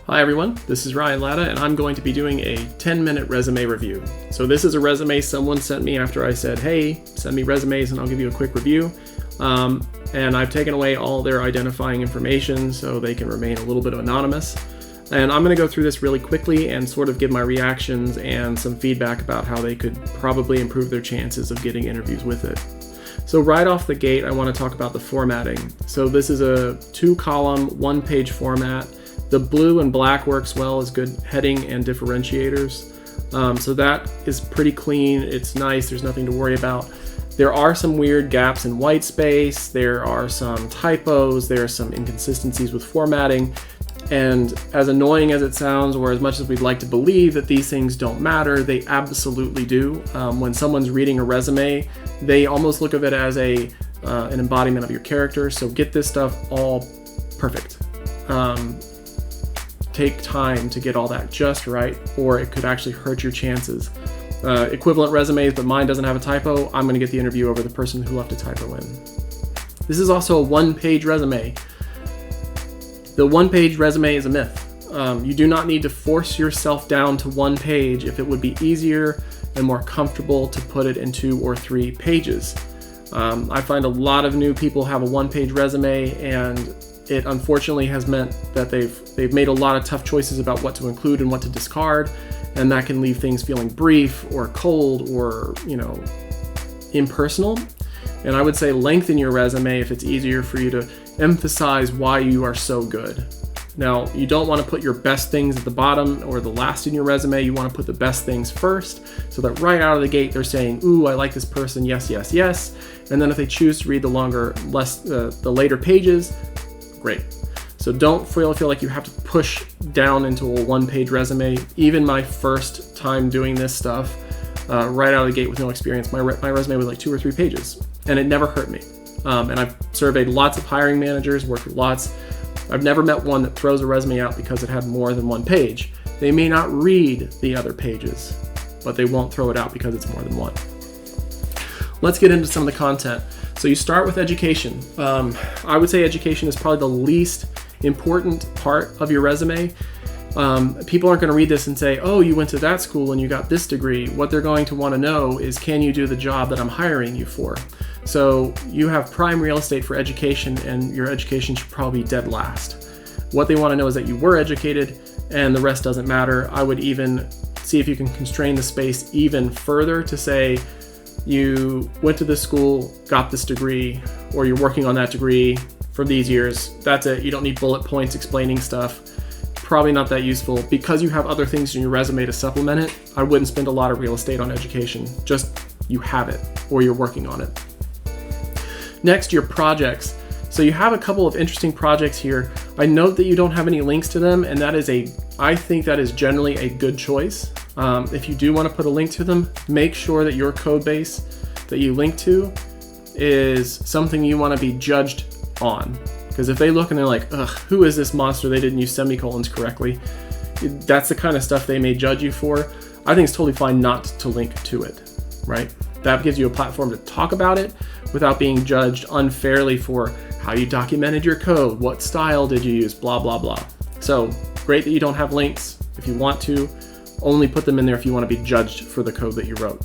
Hi everyone, this is Ryan Latta and I'm going to be doing a 10-minute resume review. So this is a resume someone sent me after I said, hey, send me resumes and I'll give you a quick review. And I've taken away all their identifying information so they can remain a little bit anonymous. And I'm going to go through this really quickly and sort of give my reactions and some feedback about how they could probably improve their chances of getting interviews with it. So right off the gate, I want to talk about the formatting. So this is a 2-column, 1-page format. The blue and black works well as good heading and differentiators. So that is pretty clean. It's nice. There's nothing to worry about. There are some weird gaps in white space. There are some typos. There are some inconsistencies with formatting. And as annoying as it sounds, or as much as we'd like to believe that these things don't matter, they absolutely do. When someone's reading a resume, they almost look at it as an embodiment of your character. So get this stuff all perfect. Take time to get all that just right, or it could actually hurt your chances. Equivalent resumes, but mine doesn't have a typo, I'm going to get the interview over the person who left a typo in. This is also a 1-page resume. The 1-page resume is a myth. You do not need to force yourself down to 1 page if it would be easier and more comfortable to put it in 2 or 3 pages. I find a lot of new people have a 1-page resume, and it unfortunately has meant that they've made a lot of tough choices about what to include and what to discard, and that can leave things feeling brief or cold or, impersonal. And I would say lengthen your resume if it's easier for you to emphasize why you are so good. Now, you don't want to put your best things at the bottom or the last in your resume. You want to put the best things first so that right out of the gate they're saying, ooh, I like this person, yes, yes, yes. And then if they choose to read the later pages, great. So don't feel like you have to push down into a 1-page resume. Even my first time doing this stuff, right out of the gate with no experience, my resume was like 2 or 3 pages, and it never hurt me. And I've surveyed lots of hiring managers, worked with lots. I've never met one that throws a resume out because it had more than 1 page. They may not read the other pages, but they won't throw it out because it's more than 1. Let's get into some of the content. So you start with education. I would say education is probably the least important part of your resume. People aren't going to read this and say, oh, you went to that school and you got this degree. What they're going to want to know is, can you do the job that I'm hiring you for? So you have prime real estate for education, and your education should probably be dead last. What they want to know is that you were educated, and the rest doesn't matter. I would even see if you can constrain the space even further to say, you went to this school, got this degree, or you're working on that degree for these years. That's it. You don't need bullet points explaining stuff. Probably not that useful. Because you have other things in your resume to supplement it, I wouldn't spend a lot of real estate on education. Just you have it, or you're working on it. Next, your projects. So you have a couple of interesting projects here. I note that you don't have any links to them, and I think that is generally a good choice. If you do want to put a link to them, make sure that your code base that you link to is something you want to be judged on. Because if they look and they're like, ugh, who is this monster? They didn't use semicolons correctly. That's the kind of stuff they may judge you for. I think it's totally fine not to link to it, right? That gives you a platform to talk about it without being judged unfairly for how you documented your code, what style did you use, blah, blah, blah. So great that you don't have links. If you want to, only put them in there if you want to be judged for the code that you wrote.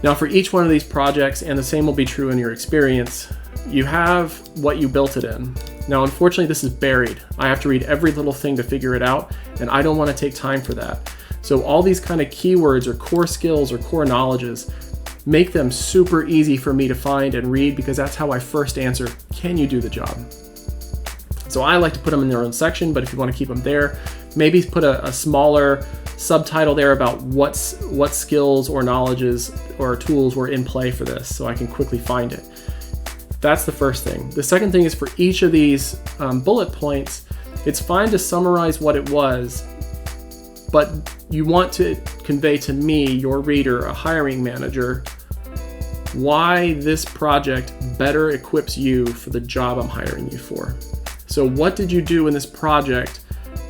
Now for each one of these projects, and the same will be true in your experience, you have what you built it in. Now unfortunately this is buried. I have to read every little thing to figure it out, and I don't want to take time for that. So all these kind of keywords or core skills or core knowledges, make them super easy for me to find and read, because that's how I first answer, can you do the job? So I like to put them in their own section, but if you want to keep them there, maybe put a smaller subtitle there about what skills or knowledges or tools were in play for this, so I can quickly find it. That's the first thing. The second thing is, for each of these bullet points, it's fine to summarize what it was, but you want to convey to me, your reader, a hiring manager, why this project better equips you for the job I'm hiring you for. So what did you do in this project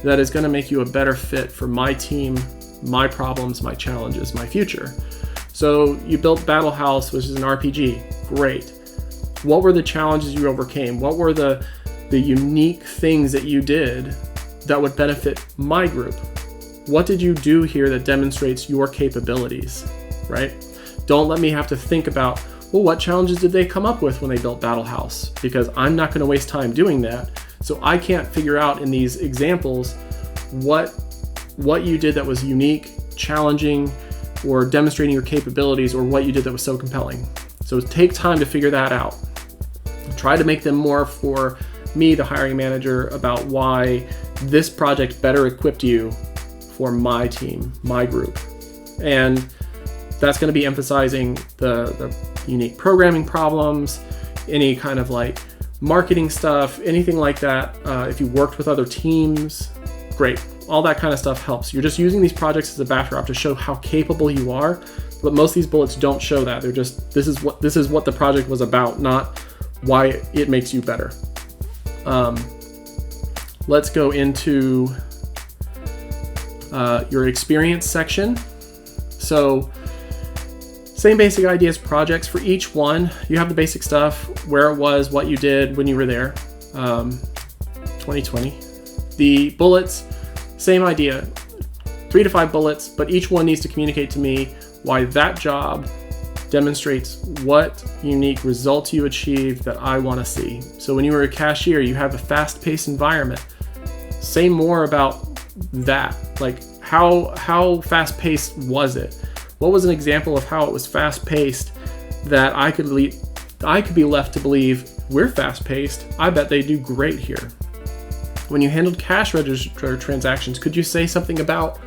that is going to make you a better fit for my team, my problems, my challenges, my future? So you built Battlehauz, which is an RPG. Great. What were the challenges you overcame? What were the unique things that you did that would benefit my group? What did you do here that demonstrates your capabilities, right? Don't let me have to think about, well, what challenges did they come up with when they built Battlehauz? Because I'm not going to waste time doing that. So I can't figure out in these examples what you did that was unique, challenging, or demonstrating your capabilities, or what you did that was so compelling. So take time to figure that out. Try to make them more for me, the hiring manager, about why this project better equipped you for my team, my group. And that's going to be emphasizing the unique programming problems, any kind of like marketing stuff, anything like that. If you worked with other teams, great. All that kind of stuff helps. You're just using these projects as a backdrop to show how capable you are, but most of these bullets don't show that. They're just, this is what the project was about, not why it makes you better. Let's go into your experience section. So same basic ideas, projects for each one. You have the basic stuff, where it was, what you did when you were there, 2020. The bullets, same idea, 3 to 5 bullets, but each one needs to communicate to me why that job demonstrates what unique results you achieved that I want to see. So when you were a cashier, you have a fast-paced environment. Say more about that. Like how fast-paced was it? What was an example of how it was fast-paced that I could be left to believe we're fast-paced? I bet they do great here. When you handled cash register transactions, could you say something about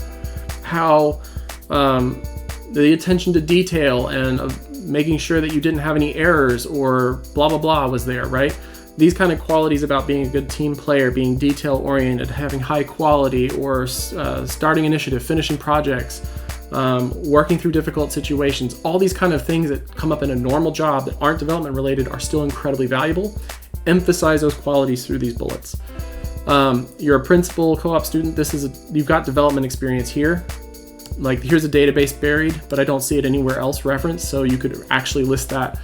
how the attention to detail and making sure that you didn't have any errors or blah, blah, blah was there, right? These kind of qualities about being a good team player, being detail-oriented, having high quality, or starting initiative, finishing projects, working through difficult situations, all these kind of things that come up in a normal job that aren't development related are still incredibly valuable. Emphasize those qualities through these bullets. You're a principal co-op student. You've got development experience here. Like here's a database buried, but I don't see it anywhere else referenced. So you could actually list that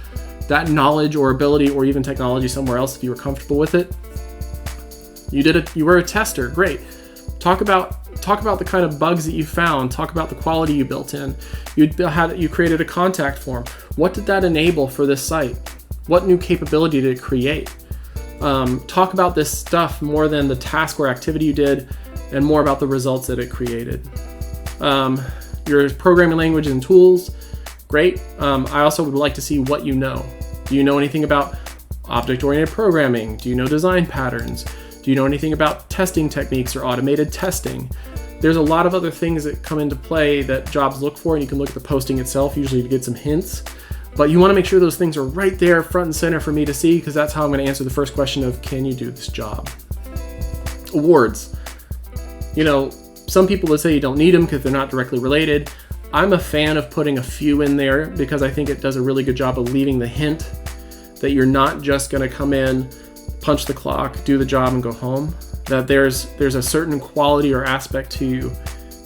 knowledge or ability or even technology somewhere else if you were comfortable with it. You were a tester, great. Talk about the kind of bugs that you found. Talk about the quality you built in. You created a contact form. What did that enable for this site? What new capability did it create? Talk about this stuff more than the task or activity you did, and more about the results that it created. Your programming language and tools, great. I also would like to see what you know. Do you know anything about object-oriented programming? Do you know design patterns? Do you know anything about testing techniques or automated testing? There's a lot of other things that come into play that jobs look for, and you can look at the posting itself usually to get some hints. But you want to make sure those things are right there front and center for me to see, because that's how I'm going to answer the first question of, can you do this job? Awards. You know, some people would say you don't need them because they're not directly related. I'm a fan of putting a few in there because I think it does a really good job of leaving the hint that you're not just going to come in, punch the clock, do the job, and go home. That there's a certain quality or aspect to you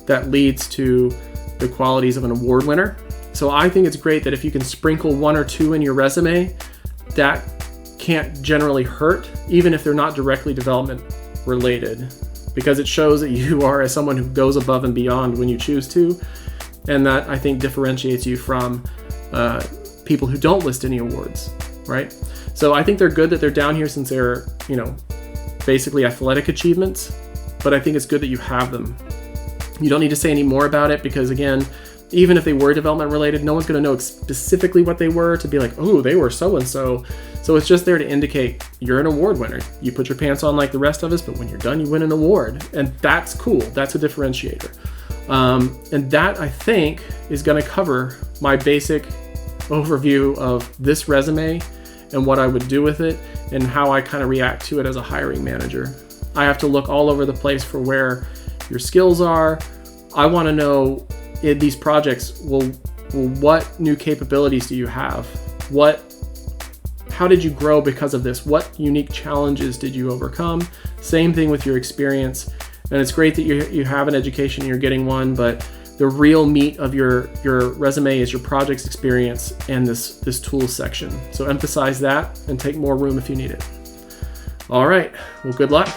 that leads to the qualities of an award winner. So I think it's great that if you can sprinkle 1 or 2 in your resume, that can't generally hurt, even if they're not directly development related, because it shows that you are as someone who goes above and beyond when you choose to. And that, I think, differentiates you from people who don't list any awards, right? So I think they're good that they're down here since they're, you know, basically athletic achievements, but I think it's good that you have them. You don't need to say any more about it because, again, even if they were development related, no one's going to know specifically what they were to be like, oh, they were so-and-so. So it's just there to indicate you're an award winner. You put your pants on like the rest of us, but when you're done, you win an award. And that's cool. That's a differentiator. And that, I think, is going to cover my basic overview of this resume and what I would do with it and how I kind of react to it as a hiring manager. I have to look all over the place for where your skills are. I want to know in these projects, well, what new capabilities do you have? How did you grow because of this? What unique challenges did you overcome? Same thing with your experience. And it's great that you have an education, you're getting one, but the real meat of your resume is your project's experience and this tools section. So emphasize that and take more room if you need it. All right, well, good luck.